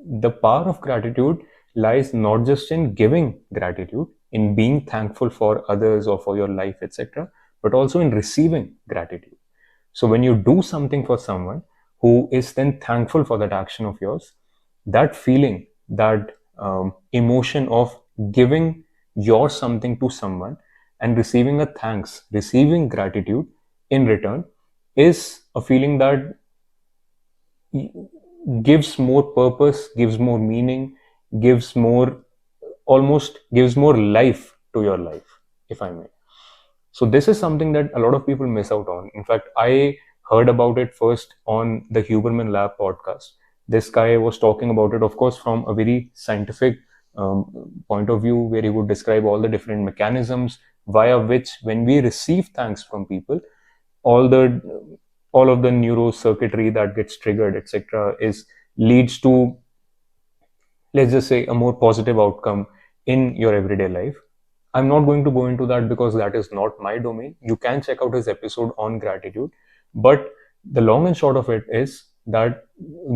the power of gratitude lies not just in giving gratitude, in being thankful for others or for your life, etc., but also in receiving gratitude. So when you do something for someone who is then thankful for that action of yours, that feeling, that emotion of giving your something to someone and receiving a thanks, receiving gratitude in return, is a feeling that gives more purpose, gives more meaning, gives more, almost gives more life to your life, if I may. So this is something that a lot of people miss out on. In fact, I heard about it first on the Huberman Lab podcast. This guy was talking about it, of course, from a very scientific point of view, where he would describe all the different mechanisms via which, when we receive thanks from people, all the all of the neurocircuitry that gets triggered, etc., is leads to, let's just say, a more positive outcome in your everyday life. I'm not going to go into that because that is not my domain. You can check out his episode on gratitude. But the long and short of it is that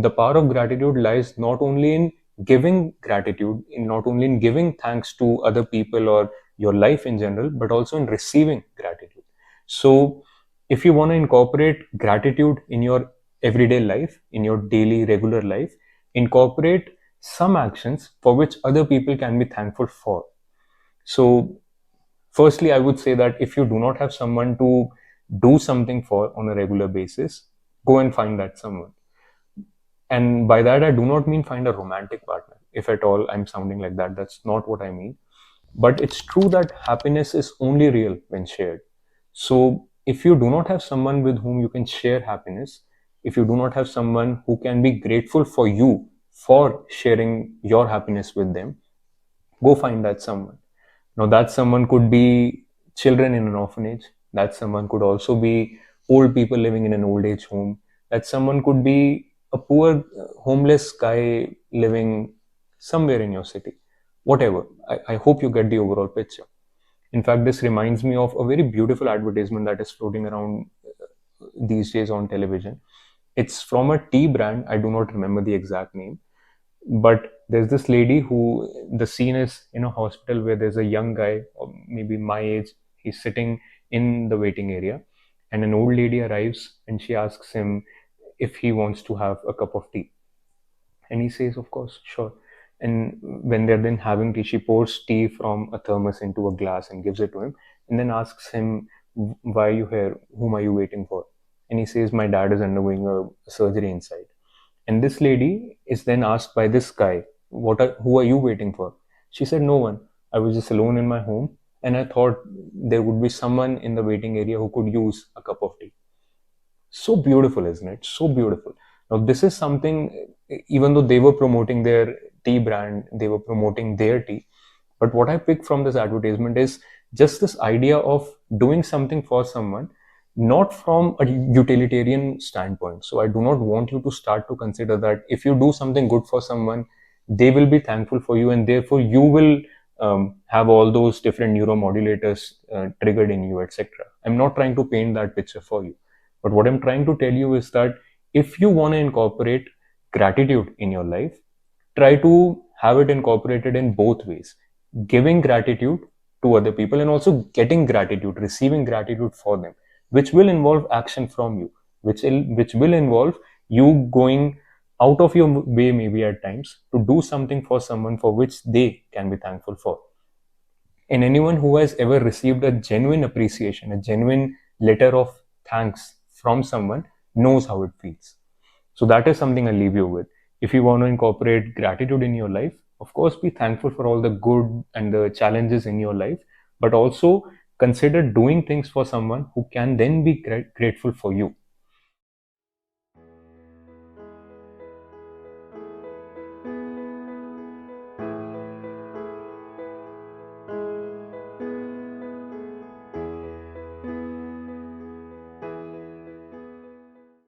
the power of gratitude lies not only in giving gratitude, in not only in giving thanks to other people or your life in general, but also in receiving gratitude. So if you want to incorporate gratitude in your everyday life, in your daily regular life, incorporate some actions for which other people can be thankful for. So firstly, I would say that if you do not have someone to do something for on a regular basis, go and find that someone. And by that, I do not mean find a romantic partner. If at all I'm sounding like that, that's not what I mean. But it's true that happiness is only real when shared. So if you do not have someone with whom you can share happiness, if you do not have someone who can be grateful for you for sharing your happiness with them, go find that someone. Now, that someone could be children in an orphanage. That someone could also be old people living in an old age home. That someone could be a poor, homeless guy living somewhere in your city. Whatever. I hope you get the overall picture. In fact, this reminds me of a very beautiful advertisement that is floating around these days on television. It's from a tea brand. I do not remember the exact name, but there's this lady who, the scene is in a hospital where there's a young guy, or maybe my age. He's sitting in the waiting area, and an old lady arrives and she asks him if he wants to have a cup of tea, and he says, of course, sure. And when they're then having tea, she pours tea from a thermos into a glass and gives it to him, and then asks him, why are you here, whom are you waiting for? And he says, my dad is undergoing a surgery inside. And this lady is then asked by this guy, who are you waiting for? She said, no one. I was just alone in my home, and I thought there would be someone in the waiting area who could use a cup of tea. So beautiful, isn't it? So beautiful. Now, this is something, even though they were promoting their tea brand, they were promoting their tea. But what I picked from this advertisement is just this idea of doing something for someone, not from a utilitarian standpoint. So I do not want you to start to consider that if you do something good for someone, they will be thankful for you, and therefore you will have all those different neuromodulators triggered in you, etc. I'm not trying to paint that picture for you. But what I'm trying to tell you is that if you want to incorporate gratitude in your life, try to have it incorporated in both ways: giving gratitude to other people and also getting gratitude, receiving gratitude for them, which will involve action from you, which will involve you going out of your way, maybe at times, to do something for someone for which they can be thankful for. And anyone who has ever received a genuine appreciation, a genuine letter of thanks from someone, knows how it feels. So that is something I leave you with. If you want to incorporate gratitude in your life, of course, be thankful for all the good and the challenges in your life, but also consider doing things for someone who can then be grateful for you.